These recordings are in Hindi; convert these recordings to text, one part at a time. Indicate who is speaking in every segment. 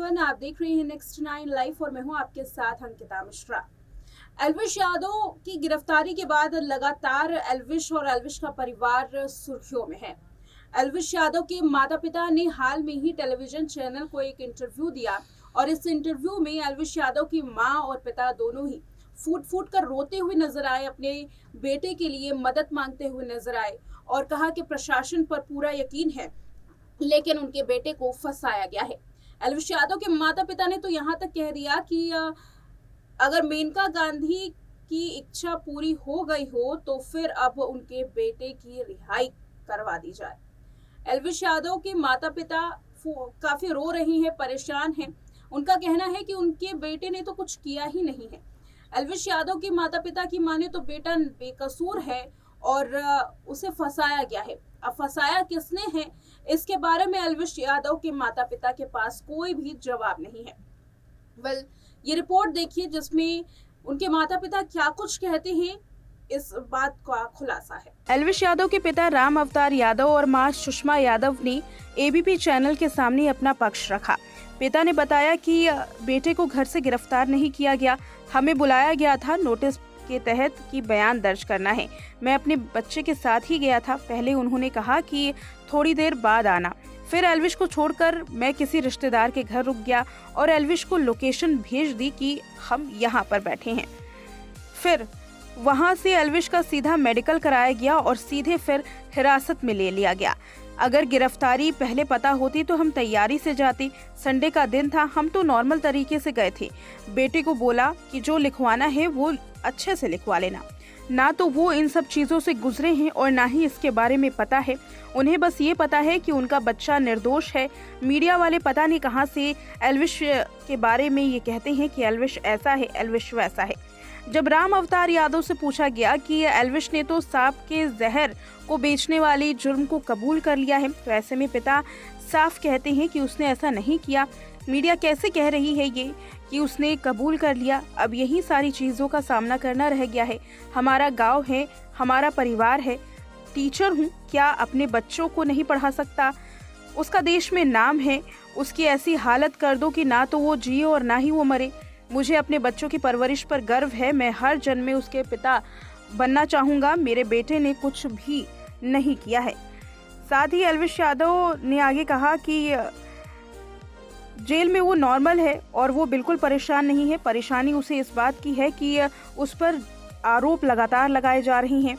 Speaker 1: एवरीवन, आप देख रहे हैं नेक्स्ट 9 लाइव और मैं हूं आपके साथ अंकिता मिश्रा। एल्विश यादव की गिरफ्तारी के बाद लगातार एल्विश और एल्विश का परिवार सुर्खियों में है। एल्विश यादव के माता पिता ने हाल में ही टेलीविजन चैनल को एक इंटरव्यू दिया और इस इंटरव्यू में एल्विश यादव की मां और पिता दोनों ही फूट फूट कर रोते हुए नजर आए, अपने बेटे के लिए मदद मांगते हुए नजर आए और कहा कि प्रशासन पर पूरा यकीन है लेकिन उनके बेटे को फंसाया गया है। एल्विश यादव के माता पिता ने तो यहाँ तक कह दिया कि अगर मेनका गांधी की इच्छा पूरी हो गई हो तो फिर अब उनके बेटे की रिहाई करवा दी जाए। एल्विश यादव के माता पिता काफी रो रही हैं, परेशान हैं। उनका कहना है कि उनके बेटे ने तो कुछ किया ही नहीं है। एल्विश यादव के माता पिता की माने तो बेटा बेकसूर है और उसे फंसाया गया है। अब फंसाया किसने है, इसके बारे में एल्विश यादव के माता पिता के पास कोई भी जवाब नहीं है। ये रिपोर्ट देखिए जिसमें उनके माता पिता क्या कुछ कहते हैं, इस बात का खुलासा है।
Speaker 2: एल्विश यादव के पिता राम अवतार यादव और मां सुषमा यादव ने एबीपी चैनल के सामने अपना पक्ष रखा। पिता ने बताया कि बेटे को घर से गिरफ्तार नहीं किया गया, हमें बुलाया गया था नोटिस के तहत कि बयान दर्ज करना है। मैं अपने बच्चे के साथ ही गया था। पहले उन्होंने कहा कि थोड़ी देर बाद आना, फिर एल्विश को छोड़कर मैं किसी रिश्तेदार के घर रुक गया और एल्विश को लोकेशन भेज दी कि हम यहाँ पर बैठे हैं। फिर वहां से एल्विश का सीधा मेडिकल कराया गया और सीधे फिर हिरासत में ले लिया गया। अगर गिरफ्तारी पहले पता होती तो हम तैयारी से जाते। संडे का दिन था, हम तो नॉर्मल तरीके से गए थे। बेटे को बोला कि जो लिखवाना है वो अच्छे से लिखवा लेना। ना तो वो इन सब चीजों से गुजरे हैं और ना ही इसके बारे में पता है। उन्हें बस ये पता है कि उनका बच्चा निर्दोष है। मीडिया वाले पता नहीं कहां से एल्विश के बारे में ये कहते हैं कि एल्विश ऐसा है, एल्विश वैसा है। जब राम अवतार यादव से पूछा गया कि एल्विश ने तो सांप के जहर को बेचने वाली जुर्म को कबूल कर लिया है, तो ऐसे में पिता साफ कहते हैं कि उसने ऐसा नहीं किया। मीडिया कैसे कह रही है ये कि उसने कबूल कर लिया। अब यही सारी चीज़ों का सामना करना रह गया है। हमारा गांव है, हमारा परिवार है। टीचर हूँ, क्या अपने बच्चों को नहीं पढ़ा सकता? उसका देश में नाम है। उसकी ऐसी हालत कर दो कि ना तो वो जिए और ना ही वो मरे। मुझे अपने बच्चों की परवरिश पर गर्व है। मैं हर जन्म में उसके पिता बनना चाहूँगा। मेरे बेटे ने कुछ भी नहीं किया है। साथ ही एल्विश यादव ने आगे कहा कि जेल में वो नॉर्मल है और वो बिल्कुल परेशान नहीं है। परेशानी उसे इस बात की है कि उस पर आरोप लगातार लगाए जा रहे हैं।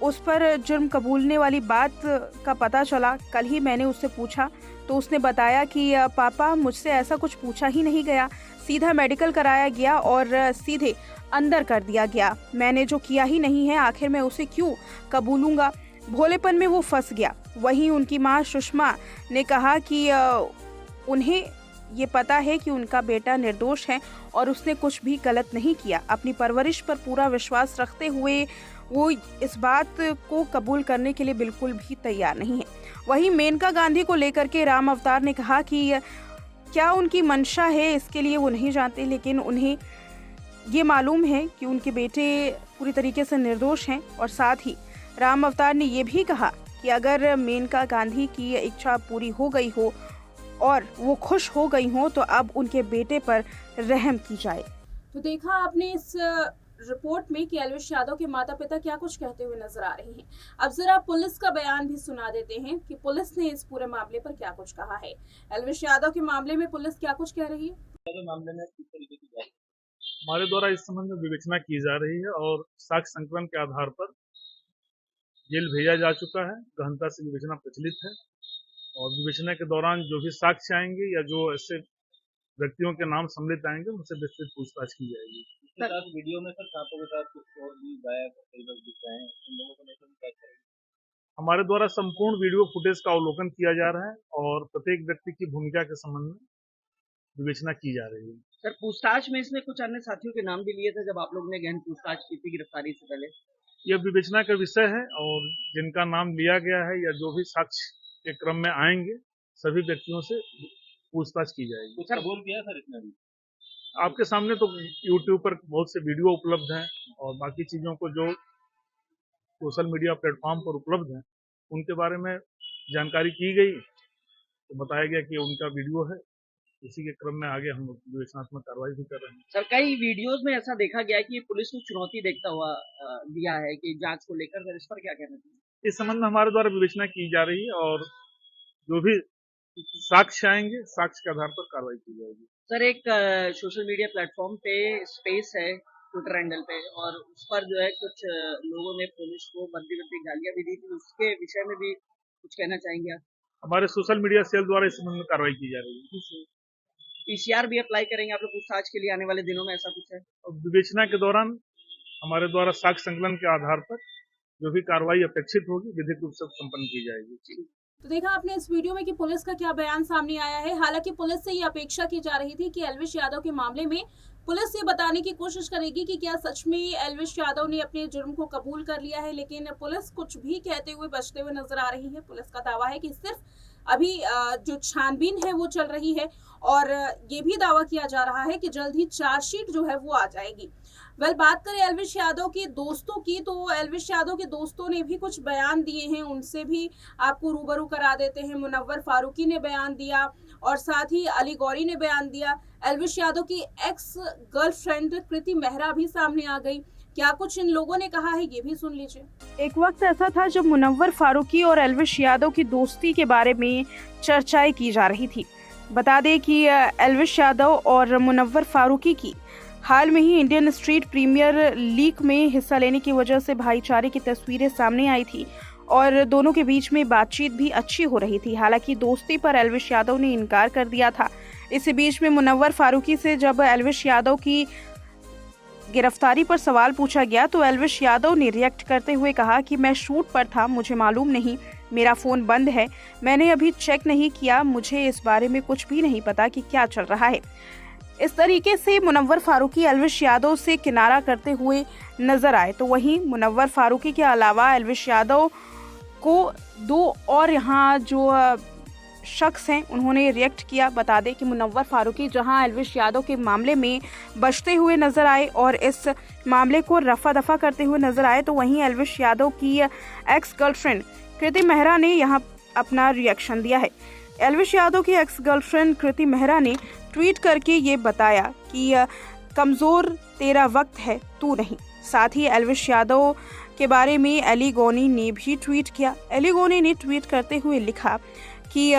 Speaker 2: उस पर जुर्म कबूलने वाली बात का पता चला। कल ही मैंने उससे पूछा तो उसने बताया कि पापा, मुझसे ऐसा कुछ पूछा ही नहीं गया। सीधा मेडिकल कराया गया और सीधे अंदर कर दिया गया। मैंने जो किया ही नहीं है, आखिर मैं उसे क्यों कबूलूंगा? भोलेपन में वो फंस गया। वहीं उनकी मां सुषमा ने कहा कि उन्हें ये पता है कि उनका बेटा निर्दोष है और उसने कुछ भी गलत नहीं किया। अपनी परवरिश पर पूरा विश्वास रखते हुए वो इस बात को कबूल करने के लिए बिल्कुल भी तैयार नहीं है। वहीं मेनका गांधी को लेकर के राम अवतार ने कहा कि क्या उनकी मंशा है इसके लिए वो नहीं जानते, लेकिन उन्हें ये मालूम है कि उनके बेटे पूरी तरीके से निर्दोष हैं। और साथ ही राम अवतार ने ये भी कहा कि अगर मेनका गांधी की इच्छा पूरी हो गई हो और वो खुश हो गई हो तो अब उनके बेटे पर रहम की जाए।
Speaker 1: तो देखा आपने इस रिपोर्ट में कि एल्विश यादव के माता पिता क्या कुछ कहते हुए नजर आ रहे हैं। अब जरा पुलिस का बयान भी सुना देते हैं कि पुलिस ने इस पूरे मामले पर क्या कुछ कहा है। एल्विश यादव के मामले में पुलिस क्या कुछ कह रही है।
Speaker 3: मामले में किस तरीके की जांच हमारे द्वारा इस संबंध में विवेचना की जा रही है और साक्ष्य संकलन के आधार पर जेल भेजा जा चुका है। गहनता से विवेचना प्रचलित है और विवेचना के दौरान जो भी साक्ष्य आएंगे या जो ऐसे व्यक्तियों के नाम सम्मिलित आएंगे उनसे विस्तृत पूछताछ की जाएगी।
Speaker 4: सर वीडियो में सर सांपों के साथ कुछ और भी गायब कई लोग दिख रहे हैं, उन लोगों को लेकर क्या करेंगे?
Speaker 3: हमारे द्वारा संपूर्ण वीडियो फुटेज का अवलोकन किया जा रहा है और प्रत्येक व्यक्ति की भूमिका के संबंध में विवेचना की जा रही है।
Speaker 4: सर पूछताछ में इसने कुछ अन्य साथियों के नाम भी लिए थे जब आप लोग ने गहन पूछताछ की थी गिरफ्तारी से पहले?
Speaker 3: यह विवेचना का विषय है और जिनका नाम लिया गया है या जो भी साक्ष्य के क्रम में आएंगे सभी व्यक्तियों से पूछताछ की जाएगी।
Speaker 4: सर बोल दिया सर इसने भी?
Speaker 3: आपके सामने तो YouTube पर बहुत से वीडियो उपलब्ध हैं और बाकी चीजों को जो सोशल मीडिया प्लेटफॉर्म पर उपलब्ध हैं उनके बारे में जानकारी की गई तो बताया गया कि उनका वीडियो है इसी के क्रम में आगे हम विवेचनात्मक कार्रवाई भी कर रहे हैं।
Speaker 5: सर कई वीडियोस में ऐसा देखा गया है कि पुलिस को चुनौती देखता हुआ दिया है कि जांच को लेकर, सर इस पर क्या कहना चाहिए?
Speaker 3: इस संबंध में हमारे द्वारा विवेचना की जा रही है और जो भी साक्ष्य आएंगे साक्ष्य के आधार पर कार्रवाई की जाएगी।
Speaker 5: सर एक सोशल मीडिया प्लेटफॉर्म पे स्पेस है ट्विटर हैंडल पे, और उस पर जो है कुछ लोगों ने पुलिस को बनती गालियां भी दी थी, उसके विषय में भी कुछ कहना चाहेंगे आप?
Speaker 3: हमारे सोशल मीडिया सेल द्वारा इस संबंध में कार्रवाई की जा रही है।
Speaker 5: पीसीआर भी अप्लाई करेंगे आप लोग पूछताछ के लिए आने वाले दिनों में, ऐसा कुछ है?
Speaker 3: और विवेचना के दौरान हमारे द्वारा साक्ष्य संकलन के आधार पर जो भी कार्रवाई अपेक्षित होगी विधिक रूप से संपन्न की जाएगी।
Speaker 1: तो देखा आपने इस वीडियो में कि पुलिस का क्या बयान सामने आया है। हालांकि पुलिस से ये अपेक्षा की जा रही थी कि एल्विश यादव के मामले में पुलिस ये बताने की कोशिश करेगी कि क्या सच में एल्विश यादव ने अपने जुर्म को कबूल कर लिया है, लेकिन पुलिस कुछ भी कहते हुए बचते हुए नजर आ रही है। पुलिस का दावा है कि सिर्फ अभी जो छानबीन है वो चल रही है और ये भी दावा किया जा रहा है कि जल्द ही चार्जशीट जो है वो आ जाएगी। बात करें एल्विश यादव के दोस्तों की, तो एल्विश यादव के दोस्तों ने भी कुछ बयान दिए हैं, उनसे भी आपको रूबरू करा देते हैं। मुनव्वर फारूकी ने बयान दिया और साथ ही अली गौरी ने बयान दिया। एल्विश यादव की एक्स गर्लफ्रेंड कृति मेहरा भी सामने आ गई। क्या कुछ इन लोगों ने कहा है ये भी सुन लीजिए।
Speaker 2: एक वक्त ऐसा था जब मुनव्वर फारूकी और एल्विश यादव की दोस्ती के बारे में चर्चाएं की जा रही थी। बता दें कि एल्विश यादव और मुनव्वर फारूकी की हाल में ही इंडियन स्ट्रीट प्रीमियर लीग में हिस्सा लेने की वजह से भाईचारे की तस्वीरें सामने आई थी और दोनों के बीच में बातचीत भी अच्छी हो रही थी। हालांकि दोस्ती पर एल्विश यादव ने इनकार कर दिया था। इसी बीच में मुनव्वर फारूकी से जब एल्विश यादव की गिरफ्तारी पर सवाल पूछा गया तो एल्विश यादव ने रिएक्ट करते हुए कहा कि मैं शूट पर था, मुझे मालूम नहीं, मेरा फ़ोन बंद है, मैंने अभी चेक नहीं किया, मुझे इस बारे में कुछ भी नहीं पता कि क्या चल रहा है। इस तरीके से मुनव्वर फारूकी एल्विश यादव से किनारा करते हुए नजर आए। तो वहीं मुनव्वर फारूकी के अलावा एल्विश यादव को दो और यहाँ जो शख्स हैं उन्होंने रिएक्ट किया। बता दें कि मुनव्वर फारूकी जहां एल्विश यादव के मामले में बचते हुए नजर आए और इस मामले को रफा दफा करते हुए नजर आए, तो वहीं एल्विश यादव की एक्स गर्लफ्रेंड कृति मेहरा ने यहां अपना रिएक्शन दिया है। एल्विश यादव की एक्स गर्लफ्रेंड कृति मेहरा ने ट्वीट करके ये बताया कि कमज़ोर तेरा वक्त है, तू नहीं। साथ ही एल्विश यादव के बारे में अली गौनी ने भी ट्वीट किया। अली गौनी ने ट्वीट करते हुए लिखा कि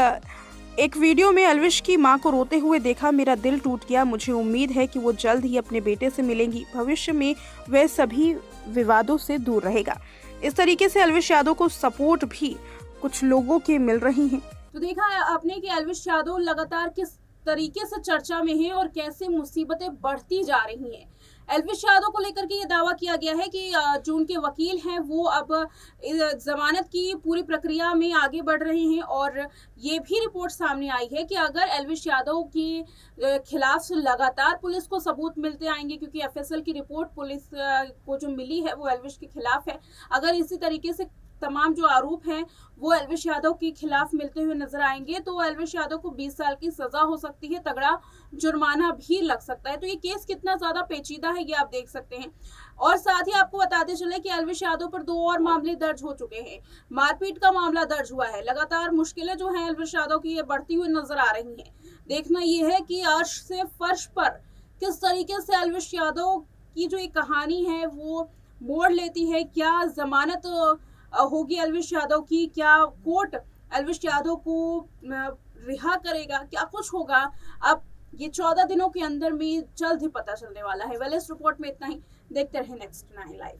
Speaker 2: एक वीडियो में एल्विश की मां को रोते हुए देखा, मेरा दिल टूट गया, मुझे उम्मीद है कि वो जल्द ही अपने बेटे से मिलेंगी, भविष्य में वह सभी विवादों से दूर रहेगा। इस तरीके से एल्विश यादव को सपोर्ट भी कुछ लोगों के मिल रही हैं।
Speaker 1: तो देखा आपने कि एल्विश यादव लगातार किस तरीके से चर्चा में है और कैसे मुसीबतें बढ़ती जा रही हैं। एल्विश यादव को लेकर के ये दावा किया गया है कि जो उनके वकील हैं वो अब जमानत की पूरी प्रक्रिया में आगे बढ़ रहे हैं और ये भी रिपोर्ट सामने आई है कि अगर एल्विश यादव के खिलाफ लगातार पुलिस को सबूत मिलते आएंगे, क्योंकि एफएसएल की रिपोर्ट पुलिस को जो मिली है वो एल्विश के खिलाफ है, अगर इसी तरीके से तमाम जो आरोप हैं वो एल्विश यादव के खिलाफ मिलते हुए नजर आएंगे तो एल्विश यादव को 20 साल की सजा हो सकती है, तगड़ा जुर्माना भी लग सकता है। तो ये केस कितना ज्यादा पेचीदा है ये आप देख सकते हैं। और साथ ही आपको बताते चले कि एल्विश यादव पर 2 और मामले दर्ज हो चुके हैं। मारपीट का मामला दर्ज हुआ है। लगातार मुश्किलें जो हैं एल्विश यादव की ये बढ़ती हुई नजर आ रही हैं। देखना ये है कि अर्श से फर्श पर किस तरीके से एल्विश यादव की जो एक कहानी है वो मोड़ लेती है। क्या जमानत होगी एल्विश यादव की, क्या कोर्ट एल्विश यादव को रिहा करेगा, क्या कुछ होगा, अब ये 14 दिनों के अंदर में जल्द ही पता चलने वाला है। वेल इस रिपोर्ट में इतना ही। देखते रहें नेक्स्ट 9 लाइव।